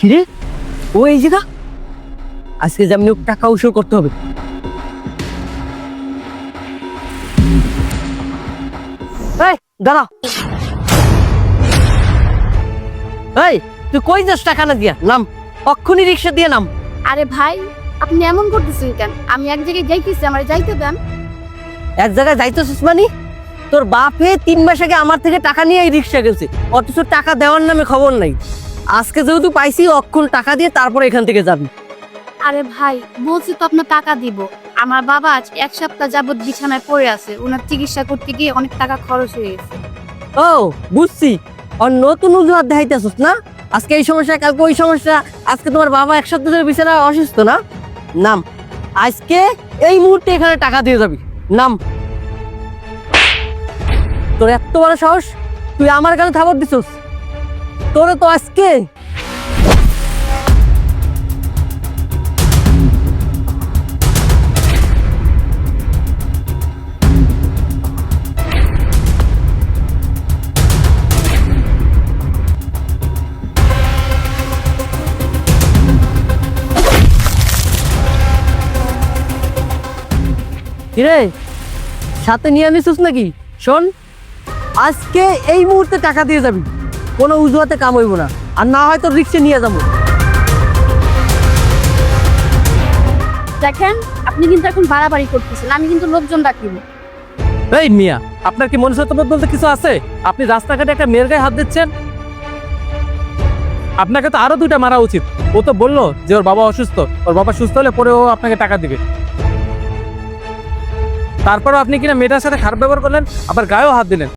কিরে ও এই জায়গা আজকে যেমনি টাকা উসুল করতে হবে। এই দাঁড়া, এই তুই কই যাস? টাকা না দিয়া নাম, অক্ষুনি রিক্সা দিয়ে নাম। আরে ভাই, আপনি এমন করতেছেন কেন? আমি এক জায়গায় যাইতেছি, আমার যাইতে দেন। এক জায়গায় যাইতেছিস মানে? তোর বাপে 3 মাস আগে আমার থেকে টাকা নিয়ে এই রিক্সা গেছে, অথচ টাকা দেওয়ার নামে খবর নাই। আজকে যেহেতু পাইছি, অক্ষণ টাকা দিয়ে তারপরে এখান থেকে যাবি। আরে ভাই, বলছি তো আপনার টাকা দিব। আমার বাবা আজ 1 সপ্তাহ যাবত বিছানায় পড়ে আছে, ওনার চিকিৎসা করতে গিয়ে অনেক টাকা খরচ হয়ে গেছে। ও বুঝছি, আর নতুন অজুহাত দেখাইতেছিস না? আজকে এই সমস্যা, কালকে ওই সমস্যা। আজকে তোমার বাবা 1 সপ্তাহ ধরে বিছানায় অসুস্থ না? নাম, আজকে এই মুহূর্তে এখানে টাকা দিয়ে যাবি। নাম। তোর এত বড় সাহস, তুই আমার গালে থাবর দিছিস? তোরে তো আজকে কিরে সাথে নিয়ে নিছিস নাকি? শোন, আজকে এই মুহূর্তে টাকা দিয়ে যাবি, কোনো উজুহাতে কাম হইব না। আর না হয়তো রিক্সা নিয়ে যাবো। দেখেন, আপনি কিন্তু এখন বাড়াবাড়ি করতেছেন, আমি কিন্তু লোকজন ডাকিব। এই মিয়া, আপনার কি মনুষ্যত্ববোধ বলতে কিছু আছে? আপনি রাস্তাঘাটে একটা মেয়ের গায়ে হাত দিচ্ছেন। আপনাকে তো আরো 2টা মারা উচিত। ও তো বললো যে ওর বাবা অসুস্থ, ওর বাবা সুস্থ হলে পরে ও আপনাকে টাকা দিবে। তারপরও আপনি কিনা মেয়েটার সাথে খারাপ ব্যবহার করলেন, আবার গায়েও হাত দিলেন।